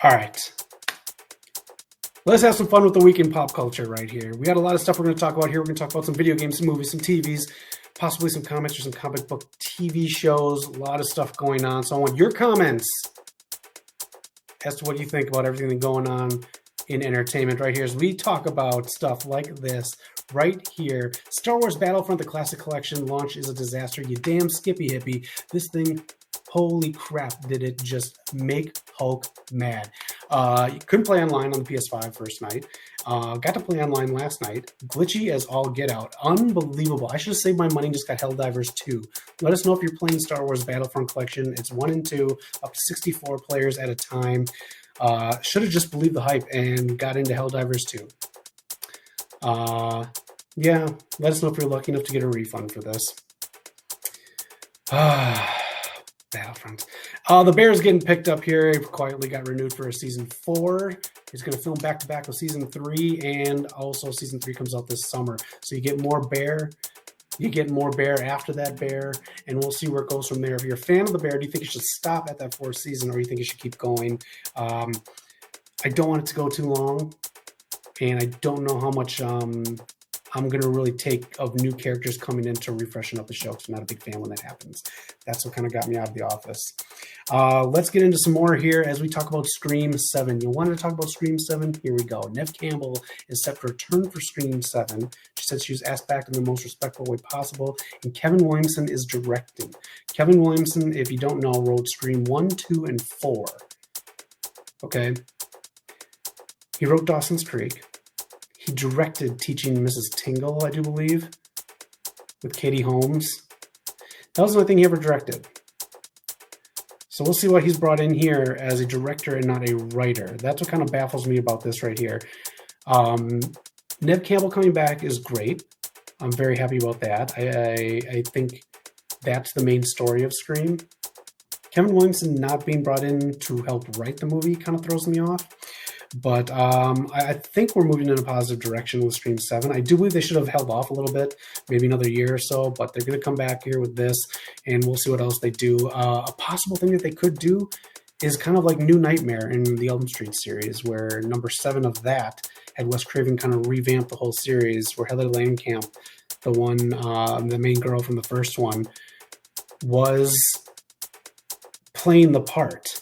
All right. Let's have some fun with the week in pop culture right here. We got a lot of stuff we're going to talk about here. We're going to talk about some video games, some movies, some TVs, possibly some comics or some comic book TV shows. A lot of stuff going on. So I want your comments as to what you think about everything going on in entertainment right here as we talk about stuff like this right here. Star Wars Battlefront, the Classic Collection launch is a disaster. You damn skippy hippie. This thing, holy crap, did it just make Hulk mad. You couldn't play online on the PS5 first night. Got to play online last night. Glitchy as all get out. Unbelievable. I should have saved my money and just got Helldivers 2. Let us know if you're playing Star Wars Battlefront Collection. It's 1 and 2, up to 64 players at a time. Should have just believed the hype and got into Helldivers 2. Yeah, let us know if you're lucky enough to get a refund for this. Battlefront. The Bear's getting picked up here. He quietly got renewed for a season 4. He's going to film back-to-back with season 3, and also season 3 comes out this summer. So you get more Bear. You get more Bear after that Bear, and we'll see where it goes from there. If you're a fan of the Bear, do you think it should stop at that 4th season, or do you think it should keep going? I don't want it to go too long, and I don't know how much I'm going to really take of new characters coming in to refreshen up the show, because I'm not a big fan when that happens. That's what kind of got me out of the office. Let's get into some more here as we talk about Scream 7. You wanted to talk about Scream 7? Here we go. Neve Campbell is set to return for Scream 7. She said she was asked back in the most respectful way possible, and Kevin Williamson is directing. Kevin Williamson, if you don't know, wrote Scream 1, 2, and 4. Okay? He wrote Dawson's Creek. He directed Teaching Mrs. Tingle, I do believe, with Katie Holmes. That was the only thing he ever directed. So we'll see what he's brought in here as a director and not a writer. That's what kind of baffles me about this right here. Neve Campbell coming back is great. I'm very happy about that. I think that's the main story of Scream. Kevin Williamson not being brought in to help write the movie kind of throws me off. But I think we're moving in a positive direction with Scream 7. I do believe they should have held off a little bit, maybe another year or so, but they're going to come back here with this, and we'll see what else they do. A possible thing that they could do is kind of like New Nightmare in the Elm Street series, where number 7 of that had Wes Craven kind of revamp the whole series, where Heather Langenkamp, the main girl from the first one, was playing the part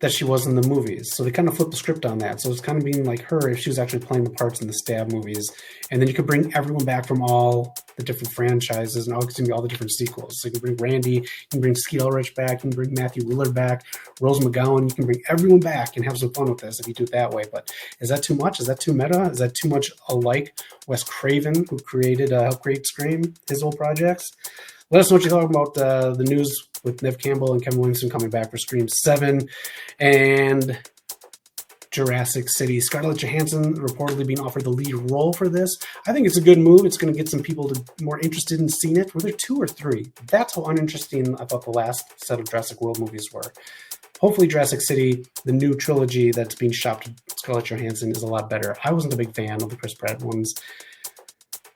that she was in the movies. So they kind of flipped the script on that. So it's kind of being like her if she was actually playing the parts in the Stab movies. And then you could bring everyone back from all the different franchises and all the different sequels. So you can bring Randy, you can bring Skeet Ulrich back, you can bring Matthew Lillard back, Rose McGowan, you can bring everyone back and have some fun with this if you do it that way. But is that too much? Is that too meta? Is that too much alike Wes Craven, who helped create Scream, his old projects? Let us know what you thought about the news with Neve Campbell and Kevin Williamson coming back for Scream 7 and Jurassic City. Scarlett Johansson reportedly being offered the lead role for this. I think it's a good move. It's going to get some people more interested in seeing it. Were there 2 or 3? That's how uninteresting I thought the last set of Jurassic World movies were. Hopefully Jurassic City, the new trilogy that's being shot to Scarlett Johansson, is a lot better. I wasn't a big fan of the Chris Pratt ones.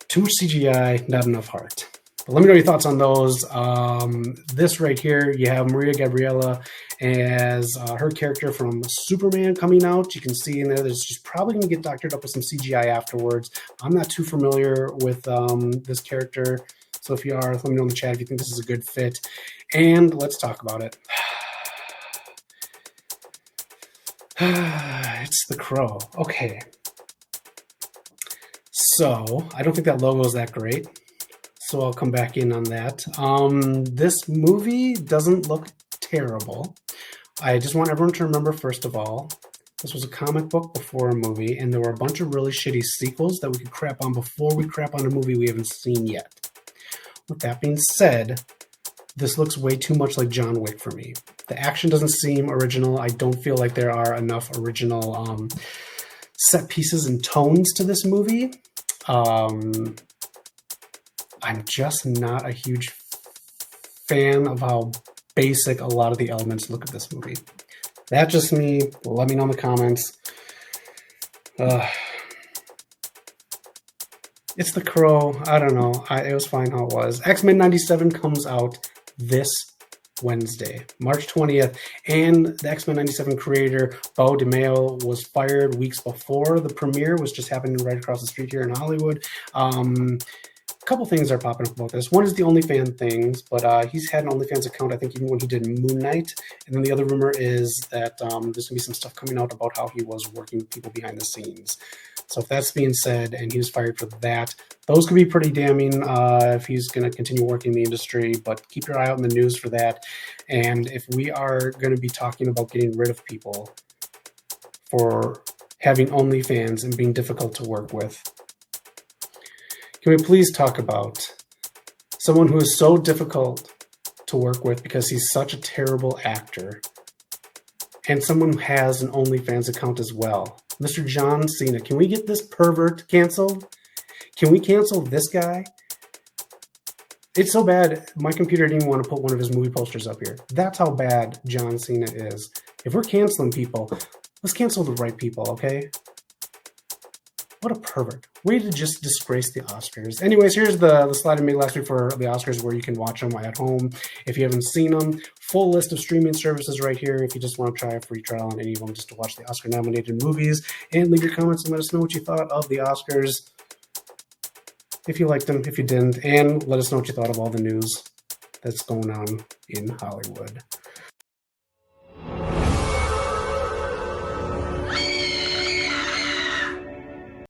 Too much CGI, not enough heart. But let me know your thoughts on those. This right here, you have Maria Gabriela as her character from Superman coming out. You can see in there that she's probably going to get doctored up with some CGI afterwards. I'm not too familiar with this character. So if you are, let me know in the chat if you think this is a good fit. And let's talk about it. It's the Crow. Okay. So I don't think that logo is that great. So I'll come back in on that. This movie doesn't look terrible. I just want everyone to remember, first of all, this was a comic book before a movie, and there were a bunch of really shitty sequels that we could crap on before we crap on a movie we haven't seen yet. With that being said, this looks way too much like John Wick for me. The action doesn't seem original. I don't feel like there are enough original set pieces and tones to this movie. I'm just not a huge fan of how basic a lot of the elements look at this movie. That's just me. Let me know in the comments. It's The Crow. I don't know. It was fine how it was. X-Men 97 comes out this Wednesday, March 20th, and the X-Men 97 creator, Bo DeMeo, was fired weeks before the premiere, was just happening right across the street here in Hollywood. A couple things are popping up about this. One is the OnlyFans things, but he's had an OnlyFans account, I think, even when he did Moon Knight. And then the other rumor is that there's going to be some stuff coming out about how he was working with people behind the scenes. So if that's being said and he was fired for that, those could be pretty damning if he's going to continue working in the industry. But keep your eye out in the news for that. And if we are going to be talking about getting rid of people for having OnlyFans and being difficult to work with, can we please talk about someone who is so difficult to work with because he's such a terrible actor, and someone who has an OnlyFans account as well, Mr. John Cena? Can we get this pervert canceled? Can we cancel this guy? It's so bad, my computer didn't even want to put one of his movie posters up here. That's how bad John Cena is. If we're canceling people, let's cancel the right people, okay? What a pervert. Way to just disgrace the Oscars. Anyways, here's the slide I made last week for the Oscars where you can watch them at home if you haven't seen them. Full list of streaming services right here if you just want to try a free trial on any of them just to watch the Oscar-nominated movies. And leave your comments and let us know what you thought of the Oscars. If you liked them, if you didn't. And let us know what you thought of all the news that's going on in Hollywood.